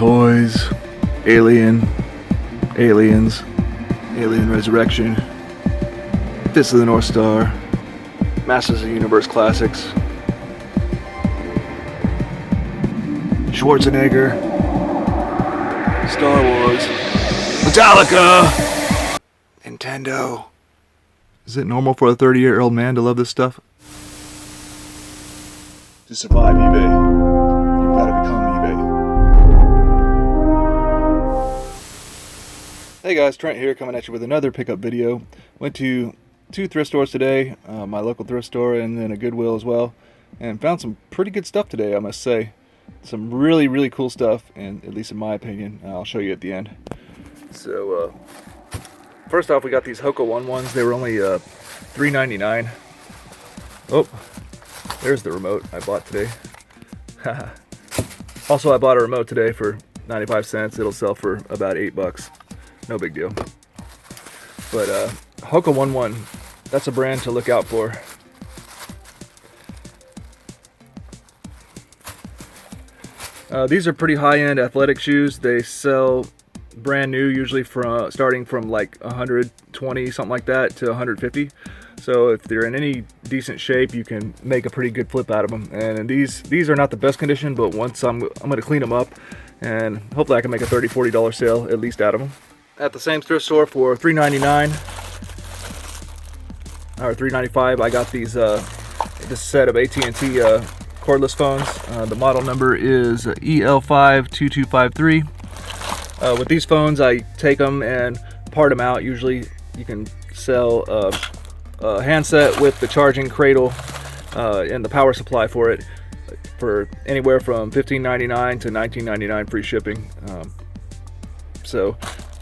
toys, Alien, Aliens, Alien Resurrection, Fist of the North Star, Masters of the Universe Classics, Schwarzenegger, Star Wars, Metallica, Nintendo. Is it normal for a 30-year-old man to love this stuff? To survive eBay, you've got to become eBay. Hey guys, Trent here, coming at you with another pickup video. Went to two thrift stores today, my local thrift store and then a Goodwill as well, and found some pretty good stuff today, I must say. Some really cool stuff, and at least in my opinion. I'll show you at the end. So first off, we got these Hoka 1-1s. They were only $3.99. Oh, there's the remote I bought today. Also, I bought a remote today for 95 cents. It'll sell for about $8. No big deal. But Hoka 1-1, that's a brand to look out for. These are pretty high-end athletic shoes. They sell brand new, usually starting from like 120, something like that, to 150. So if they're in any decent shape, you can make a pretty good flip out of them. And these are not the best condition, but once I'm going to clean them up, and hopefully I can make a $30, $40 sale at least out of them. At the same thrift store for $3.99 or $3.95, I got these this set of AT&T cordless phones. The model number is EL52253. With these phones, I take them and part them out. Usually you can sell a handset with the charging cradle and the power supply for it for anywhere from $15.99 to $19.99 free shipping. So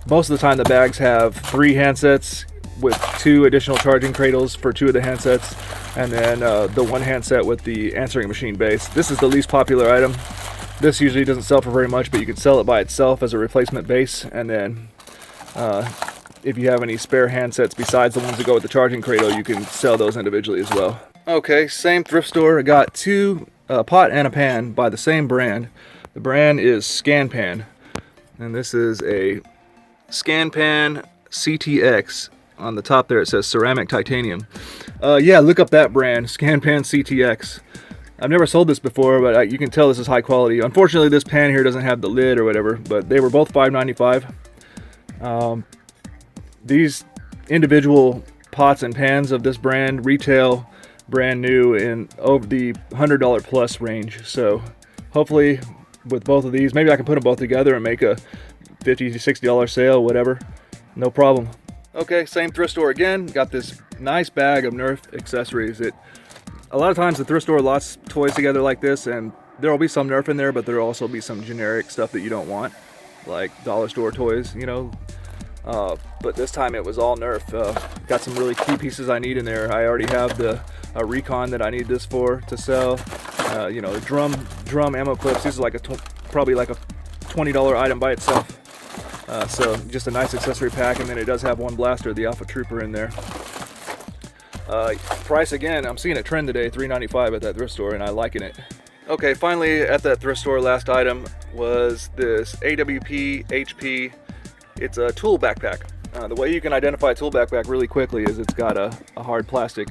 most of the time the bags have 3 handsets with 2 additional charging cradles for 2 of the handsets, and then the 1 handset with the answering machine base. This is the least popular item. This usually doesn't sell for very much, but you can sell it by itself as a replacement base, and then if you have any spare handsets besides the ones that go with the charging cradle, you can sell those individually as well. Okay, same thrift store. I got 2 pot and a pan by the same brand. The brand is ScanPan, and this is a ScanPan CTX. On the top there it says ceramic titanium. Yeah, look up that brand, ScanPan CTX. I've never sold this before, but you can tell this is high quality. Unfortunately, this pan here doesn't have the lid or whatever, but they were both $5.95. These individual pots and pans of this brand retail brand new in over the $100 plus range. So hopefully with both of these, maybe I can put them both together and make a $50 to $60 sale, whatever. No problem. Okay, same thrift store again. Got this nice bag of Nerf accessories. A lot of times the thrift store lots toys together like this, and there will be some Nerf in there, but there will also be some generic stuff that you don't want, like dollar store toys, you know. But this time it was all Nerf. Got some really key pieces I need in there. I already have a Recon that I need this for to sell. You know, the drum ammo clips. This is like probably like a $20 item by itself. So just a nice accessory pack, and then it does have 1 blaster, the Alpha Trooper, in there. Price again, I'm seeing a trend today, $3.95 at that thrift store, and I'm liking it. Okay, finally at that thrift store, last item was this AWP HP. It's a tool backpack. The way you can identify a tool backpack really quickly is it's got a hard plastic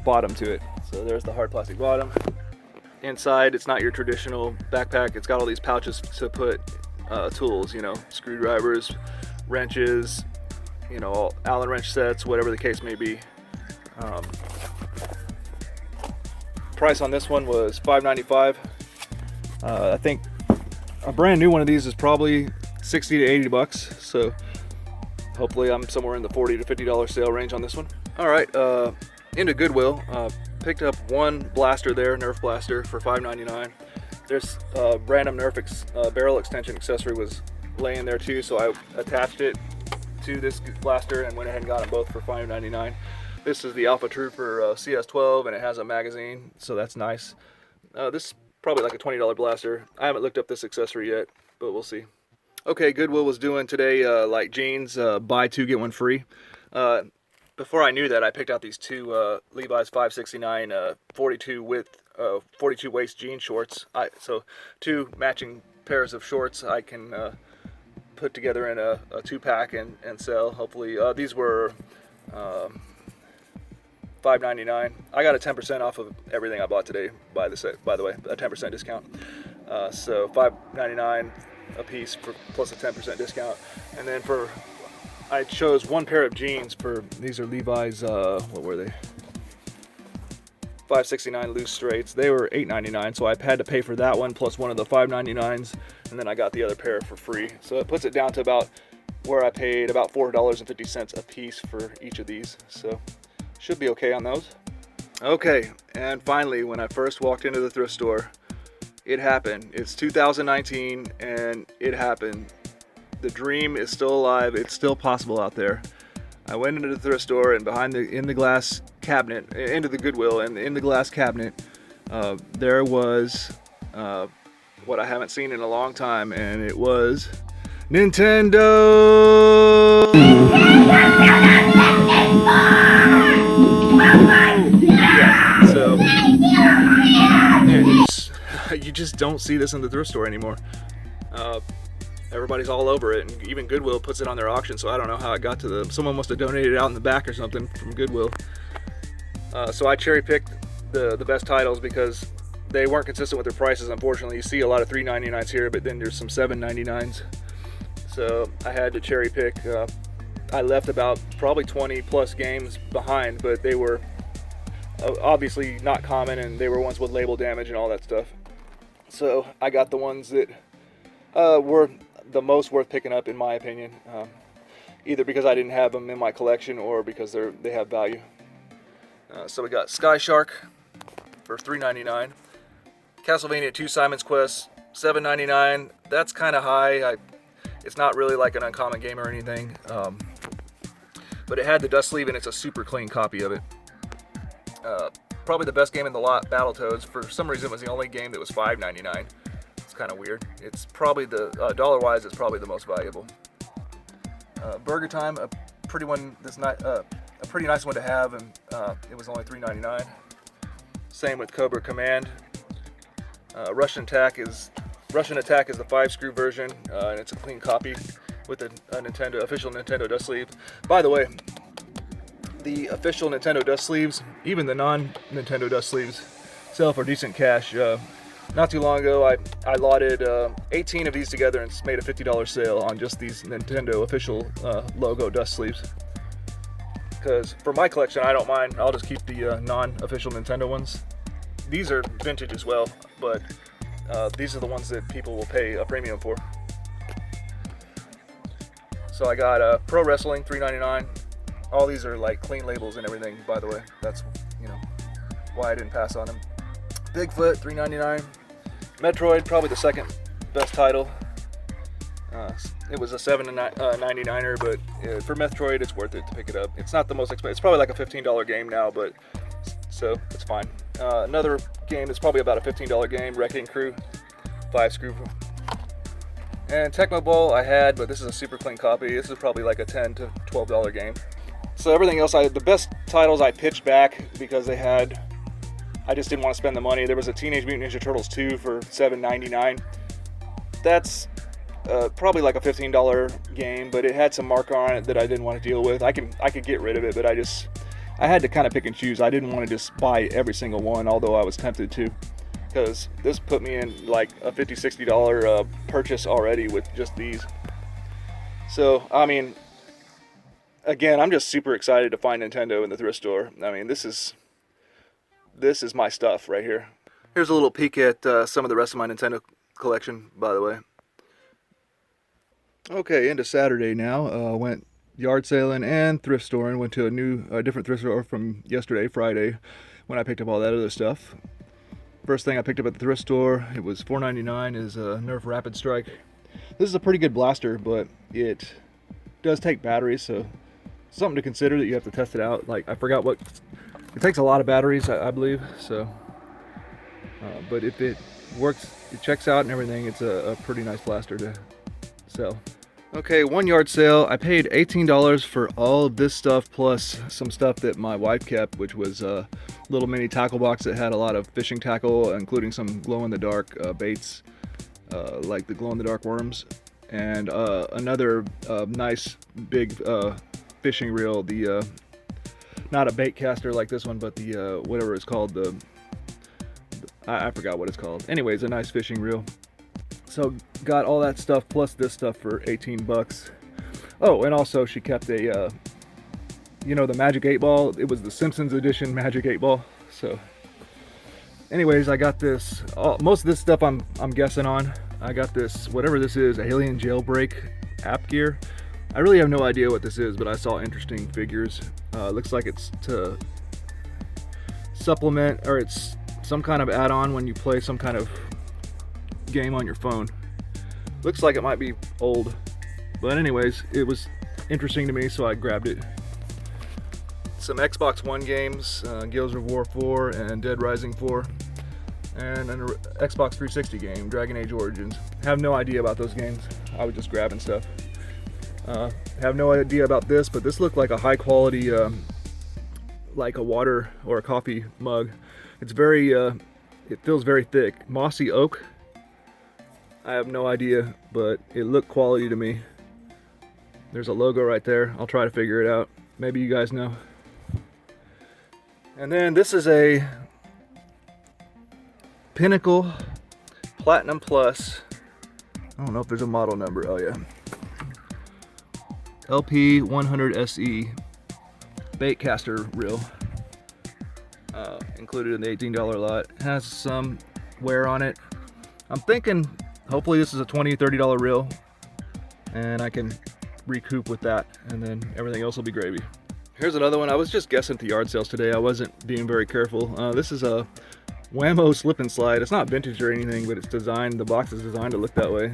bottom to it. So there's the hard plastic bottom. Inside, it's not your traditional backpack. It's got all these pouches to put tools, you know, screwdrivers, wrenches, you know, Allen wrench sets, whatever the case may be. Price on this one was $5.95. I think a brand new one of these is probably $60 to $80, so hopefully I'm somewhere in the $40 to $50 sale range on this one. All right, into Goodwill. Picked up 1 blaster there, Nerf blaster, for $5.99. There's a random Nerf barrel extension accessory was laying there too, so I attached it to this blaster and went ahead and got them both for $5.99. This is the Alpha Trooper CS12, and it has a magazine, so that's nice. This is probably like a $20 blaster. I haven't looked up this accessory yet, but we'll see. Okay, Goodwill was doing today like jeans, buy 2 get 1 free. Before I knew that, I picked out these 2 Levi's 569 42 waist jean shorts. So 2 matching pairs of shorts I can put together in a 2-pack and sell. Hopefully, these were $5.99. I got a 10% off of everything I bought today. By the way, a 10% discount. So $5.99 a piece plus a 10% discount. And then I chose one pair of jeans for, these are Levi's, what were they? 569 loose straights. They were $8.99, so I had to pay for that one plus one of the $5.99s, and then I got the other pair for free. So it puts it down to about where I paid about $4.50 a piece for each of these. So should be okay on those. Okay, and finally, when I first walked into the thrift store, it happened. It's 2019 and it happened. The dream is still alive. It's still possible out there. I went into the thrift store, and in the glass cabinet, into the Goodwill, and in the glass cabinet, there was what I haven't seen in a long time, and it was Nintendo. Yeah, so you just don't see this in the thrift store anymore. Everybody's all over it, and even Goodwill puts it on their auction, so I don't know how it got to them. Someone must have donated it out in the back or something from Goodwill. So I cherry-picked the best titles because they weren't consistent with their prices, unfortunately. You see a lot of $3.99s here, but then there's some $7.99s. So I had to cherry-pick. I left about probably 20 plus games behind, but they were obviously not common, and they were ones with label damage and all that stuff. So I got the ones that were the most worth picking up, in my opinion, either because I didn't have them in my collection or because they have value. So we got Sky Shark for $3.99, Castlevania 2 Simon's Quest $7.99. That's kind of high. It's not really like an uncommon game or anything, but it had the dust sleeve and it's a super clean copy of it. Probably the best game in the lot, Battletoads. For some reason, it was the only game that was $5.99. Kind of weird. It's probably the dollar-wise, it's probably the most valuable. Burger Time, a pretty nice one to have, and it was only $3.99. Same with Cobra Command. Russian Attack is the 5-screw version, and it's a clean copy with a official Nintendo dust sleeve. By the way, the official Nintendo dust sleeves, even the non-Nintendo dust sleeves, sell for decent cash. Not too long ago, I lotted 18 of these together and made a $50 sale on just these Nintendo official logo dust sleeves. Because for my collection, I don't mind. I'll just keep the non-official Nintendo ones. These are vintage as well, but these are the ones that people will pay a premium for. So I got Pro Wrestling, $3.99. All these are like clean labels and everything, by the way. That's why I didn't pass on them. Bigfoot, $3.99. Metroid, probably the second best title. It was a $7.99er, but for Metroid, it's worth it to pick it up. It's not the most expensive. It's probably like a $15 game now, but so it's fine. Another game that's probably about a $15 game, Wrecking Crew, 5-screw. And Tecmo Bowl I had, but this is a super clean copy. This is probably like a $10 to $12 game. So everything else, the best titles I pitched back because I just didn't want to spend the money. There was a Teenage Mutant Ninja Turtles 2 for $7.99. That's probably like a $15 game, but it had some marker on it that I didn't want to deal with. I could get rid of it, but I had to kind of pick and choose. I didn't want to just buy every single one, although I was tempted to, because this put me in like a $50, $60 purchase already with just these. So, I mean, again, I'm just super excited to find Nintendo in the thrift store. I mean, this is my stuff right here. Here's a little peek at some of the rest of my Nintendo collection, by the way. Okay, into Saturday now. Went yard sailing and thrift storing. Went to a different thrift store from yesterday, Friday, when I picked up all that other stuff. First thing I picked up at the thrift store, it was $4.99, is a Nerf Rapid Strike. This is a pretty good blaster, but it does take batteries, so something to consider that you have to test it out. Like, I forgot what... It takes a lot of batteries, I believe, so... but if it works, it checks out and everything, it's a pretty nice blaster to sell. Okay, 1 yard sale. I paid $18 for all of this stuff, plus some stuff that my wife kept, which was a little mini tackle box that had a lot of fishing tackle, including some glow-in-the-dark baits. like the glow-in-the-dark worms, and another nice big fishing reel, the not a bait caster like this one, but the whatever it's called, I forgot what it's called. Anyways, a nice fishing reel. So got all that stuff plus this stuff for 18 bucks. Oh, and also she kept a you know, the Magic 8 Ball. It was the Simpsons edition Magic 8 Ball. So anyways, I got this, most of this stuff I'm guessing on. I got this, whatever this is, Alien Jailbreak app gear. I really have no idea what this is, but I saw interesting figures. Looks like it's to supplement, or it's some kind of add-on when you play some kind of game on your phone. Looks like it might be old, but anyways, it was interesting to me, so I grabbed it. Some Xbox One games, Gears of War 4 and Dead Rising 4, and an Xbox 360 game, Dragon Age Origins. Have no idea about those games. I was just grabbing stuff. Have no idea about this, but this looked like a high quality, like a water or a coffee mug. It's very, it feels very thick. Mossy oak. I have no idea, but it looked quality to me. There's a logo right there. I'll try to figure it out. Maybe you guys know. And then this is a Pinnacle Platinum Plus. I don't know if there's a model number. Oh yeah. LP100 SE baitcaster reel. Included in the $18 lot. It has some wear on it. I'm thinking hopefully this is a $20, $30 reel and I can recoup with that, and then everything else will be gravy. Here's another one. I was just guessing at the yard sales today. I wasn't being very careful. This is a Whammo slip and slide. It's not vintage or anything, but it's designed, the box is designed to look that way.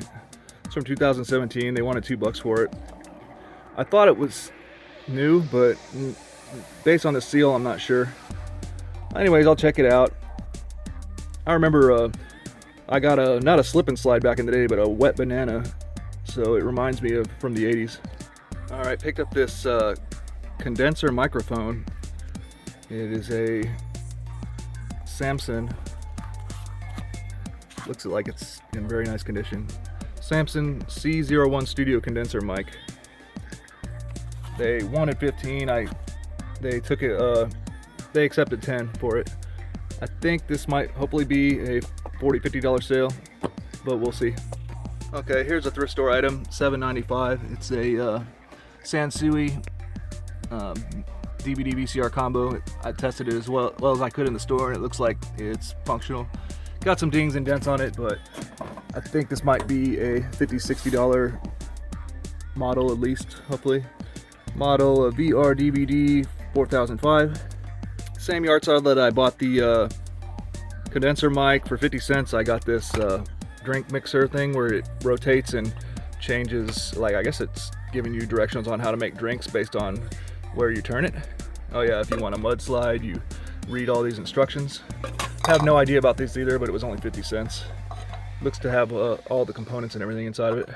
It's from 2017. They wanted $2 for it. I thought it was new, but based on the seal, I'm not sure. Anyways, I'll check it out. I remember I got a, not a slip and slide back in the day, but a wet banana. So it reminds me of from the 80s. All right, picked up this condenser microphone. It is a Samson. Looks like it's in very nice condition. Samson C01 Studio condenser mic. They wanted 15. They took it. They accepted 10 for it. I think this might hopefully be a $40, $50 sale, but we'll see. Okay, here's a thrift store item, $7.95. It's a Sansui DVD VCR combo. I tested it as well as I could in the store, and it looks like it's functional. Got some dings and dents on it, but I think this might be a $50, $60 model at least, hopefully. Model of VR DVD 4005. Same yard sale that I bought the condenser mic for 50 cents. I got this drink mixer thing where it rotates and changes, like I guess it's giving you directions on how to make drinks based on where you turn it. Oh yeah, if you want a mudslide, you read all these instructions. I have no idea about these either, but it was only 50 cents. Looks to have all the components and everything inside of it.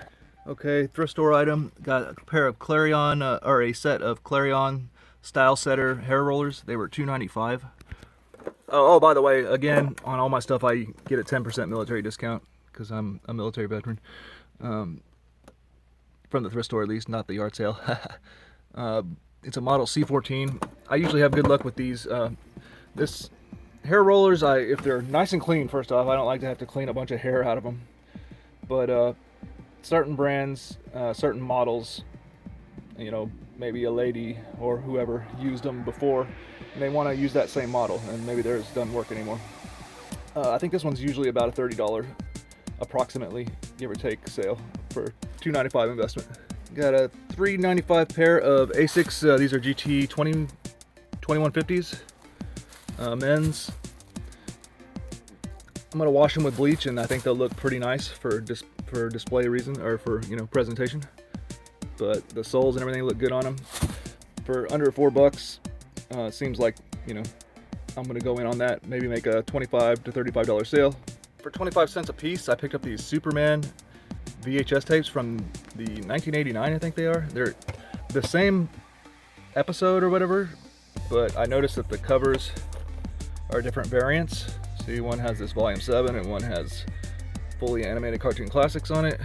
Okay, thrift store item. Got a pair of Clarion, or a set of Clarion Style Setter hair rollers. They were $2.95. Oh, by the way, again, on all my stuff I get a 10% military discount because I'm a military veteran. From the thrift store at least, not the yard sale. It's a model C14. I usually have good luck with these. This hair rollers, if they're nice and clean, first off, I don't like to have to clean a bunch of hair out of them. But certain brands, certain models, you know, maybe a lady or whoever used them before and they want to use that same model, and maybe theirs doesn't work anymore. I think this one's usually about a $30 approximately, give or take, sale for $2.95 investment. Got a $3.95 pair of Asics. These are GT 2150s, men's. I'm gonna wash them with bleach, and I think they'll look pretty nice for display reasons, or for, you know, presentation. But the soles and everything look good on them. For under $4, seems like, you know, I'm gonna go in on that. Maybe make a $25 to $35 sale. For 25 cents a piece, I picked up these Superman VHS tapes from the 1989, I think they are. They're the same episode or whatever, but I noticed that the covers are different variants. See, one has this volume 7 and one has fully animated cartoon classics on it.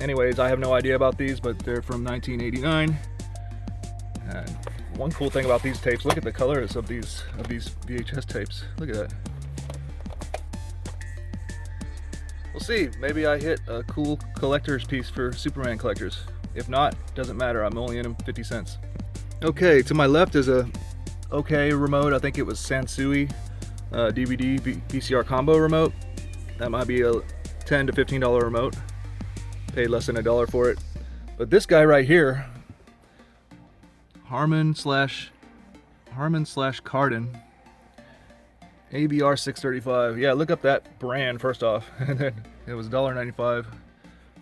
Anyways, I have no idea about these, but they're from 1989. And one cool thing about these tapes, look at the colors of these VHS tapes. Look at that. We'll see, maybe I hit a cool collector's piece for Superman collectors. If not, doesn't matter, I'm only in them 50 cents. Okay, to my left is a okay remote. I think it was Sansui DVD VCR combo remote. That might be a $10 to $15 remote. Paid less than $1 for it. But this guy right here, Harman slash Kardon ABR 635. Yeah, look up that brand first off. And then it was $1.95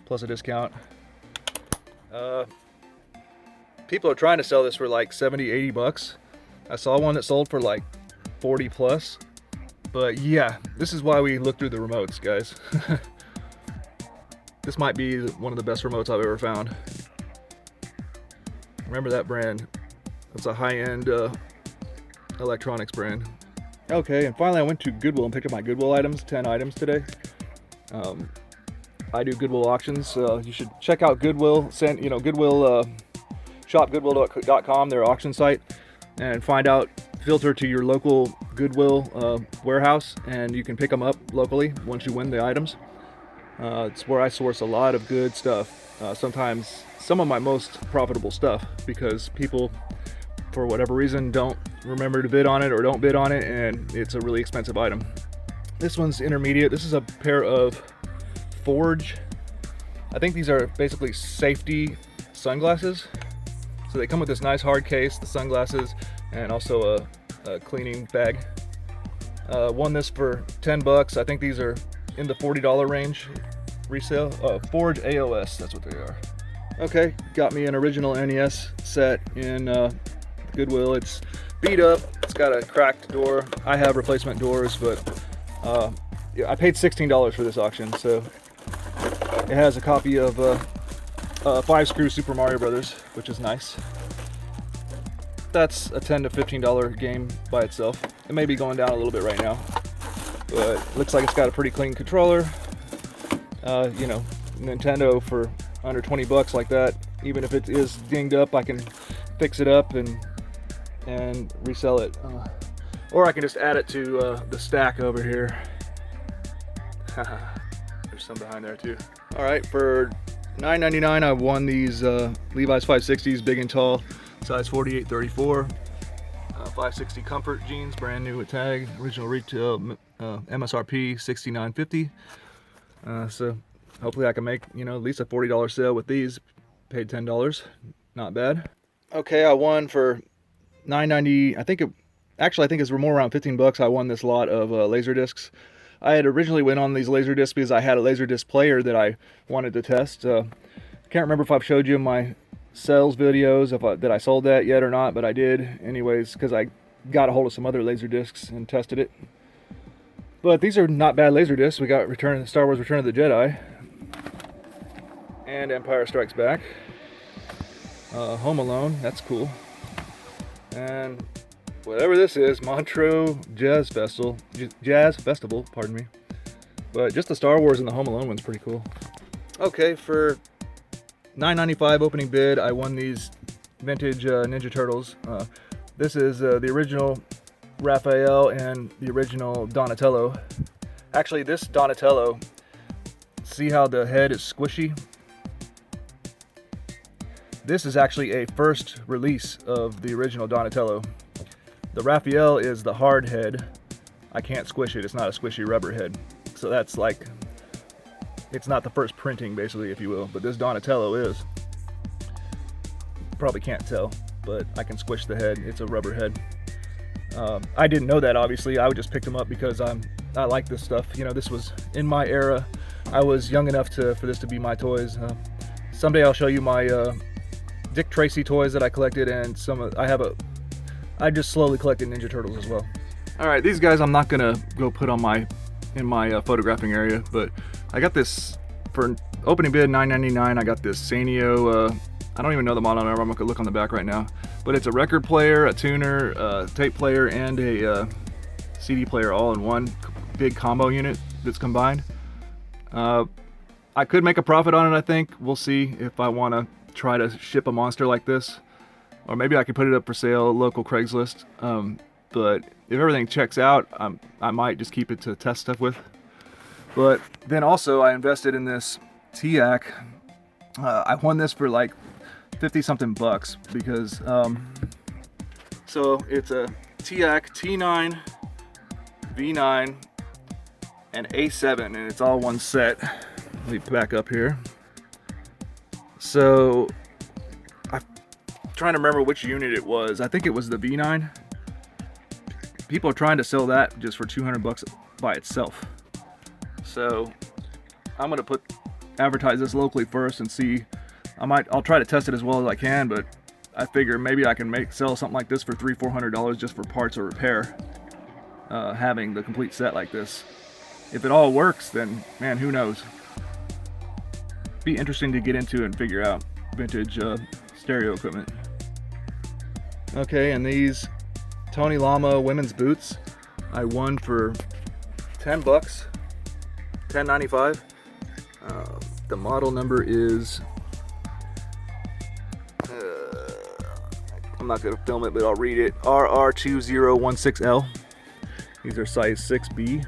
plus a discount. People are trying to sell this for like 70, 80 bucks. I saw one that sold for like 40 plus. But yeah, this is why we look through the remotes, guys. This might be one of the best remotes I've ever found. Remember that brand. It's a high-end electronics brand. Okay, and finally I went to Goodwill and picked up my Goodwill items, 10 items today. I do Goodwill auctions. You should check out Goodwill. Goodwill, shop goodwill.com, their auction site, and find out, filter to your local Goodwill warehouse, and you can pick them up locally once you win the items. It's where I source a lot of good stuff. Sometimes some of my most profitable stuff, because people, for whatever reason, don't remember to bid on it or don't bid on it, and it's a really expensive item. This one's intermediate. This is a pair of Forge. I think these are basically safety sunglasses. So they come with this nice hard case, the sunglasses, and also a cleaning bag. Won this for 10 bucks. I think these are in the $40 range resale. Forge AOS, that's what they are. Okay, got me an original NES set in Goodwill. It's beat up, it's got a cracked door. I have replacement doors, but yeah, I paid $16 for this auction, so it has a copy of 5-screw Super Mario Brothers, which is nice. That's a $10 to $15 game by itself. It may be going down a little bit right now, but looks like it's got a pretty clean controller. You know, Nintendo for under 20 bucks like that, even if it is dinged up, I can fix it up and resell it. Or I can just add it to the stack over here. There's some behind there too. All right, for $9.99 I won these Levi's 560s, big and tall, size 48-34. 560 comfort jeans, brand new with tag, original retail MSRP $69.50. So hopefully I can make, you know, at least a $40 sale with these. Paid $10, not bad. Okay, I won for $9.90. I think it's more around 15 bucks. I won this lot of laser discs. I had originally went on these laser discs because I had a laser disc player that I wanted to test. Can't remember if I've showed you in my sales videos that I sold that yet or not, but I did anyways, because I got a hold of some other laser discs and tested it. But these are not bad laser discs. We got Star Wars Return of the Jedi and Empire Strikes Back. Home Alone, that's cool. And whatever this is, Montreux Jazz Festival, pardon me. But just the Star Wars and the Home Alone one's pretty cool. Okay, for $9.95 opening bid, I won these vintage Ninja Turtles. This is the original Raphael and the original Donatello. Actually, this Donatello, see how the head is squishy? This is actually a first release of the original Donatello. The Raphael is the hard head. I can't squish it, it's not a squishy rubber head. So that's like, it's not the first printing, basically, if you will, but this Donatello is. Probably can't tell, but I can squish the head. It's a rubber head. I didn't know that, obviously. I just picked them up because I like this stuff. You know, this was in my era. I was young enough for this to be my toys. Someday I'll show you my Dick Tracy toys that I collected, and I just slowly collected Ninja Turtles as well. All right, these guys I'm not gonna go put on in my photographing area, but I got this for opening bid $9.99. I got this Sanyo, I don't even know the model number. I'm gonna look on the back right now, but it's a record player, a tuner, tape player, and a CD player all in one big combo unit that's combined. I could make a profit on it, I think. We'll see if I want to try to ship a monster like this. Or maybe I could put it up for sale, local Craigslist. But if everything checks out, I might just keep it to test stuff with. But then also I invested in this TIAC. I won this for like 50 something bucks because, so it's a TIAC T9, V9, and A7, and it's all one set. Let me back up here. So I'm trying to remember which unit it was. I think it was the V9. People are trying to sell that just for 200 bucks by itself. So I'm gonna advertise this locally first and see. I'll try to test it as well as I can, but I figure maybe I can sell something like this for $300-400 just for parts or repair. Having the complete set like this. If it all works, then man, who knows? Be interesting to get into and figure out vintage stereo equipment. Okay, and these Tony Lama women's boots, I won for 10 bucks, $10.95. The model number is, I'm not gonna film it, but I'll read it. RR2016L. These are size 6B.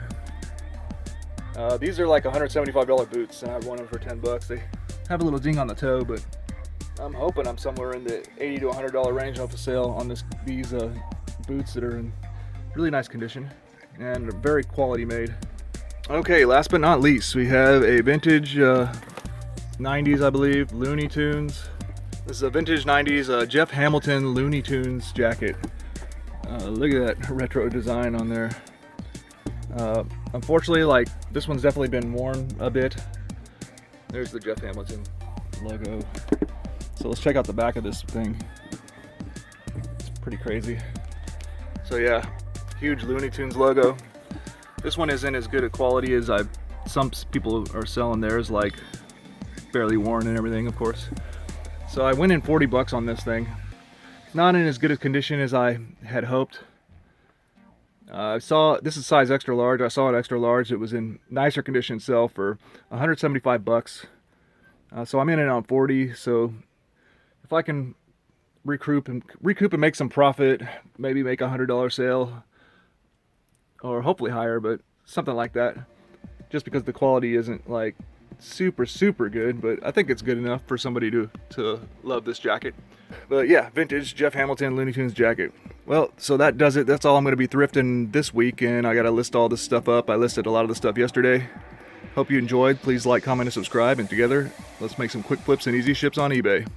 These are like $175 boots, and I won them for 10 bucks. They have a little ding on the toe, but I'm hoping I'm somewhere in the $80 to $100 range off the sale on these boots that are in really nice condition and very quality made. Okay, last but not least, we have a vintage 90s, I believe, Looney Tunes. This is a vintage 90s Jeff Hamilton Looney Tunes jacket. Look at that retro design on there. Unfortunately, like, this one's definitely been worn a bit. There's the Jeff Hamilton logo. So let's check out the back of this thing. It's pretty crazy. So yeah, huge Looney Tunes logo. This one isn't as good a quality as some people are selling theirs, like barely worn and everything, of course. So I went in 40 bucks on this thing. It's not in as good a condition as I had hoped. I saw, this is size extra large. I saw an extra large. It was in nicer condition sell for 175 bucks. So I'm in it on 40. So if I can recoup and make some profit, maybe make a $100 sale, or hopefully higher, but something like that. Just because the quality isn't like super good, but I think it's good enough for somebody to love this jacket. But yeah, vintage Jeff Hamilton Looney Tunes jacket. Well, so that does it. That's all I'm going to be thrifting this week, and I got to list all this stuff up. I listed a lot of the stuff yesterday. Hope you enjoyed. Please like, comment, and subscribe, and together, let's make some quick flips and easy ships on eBay.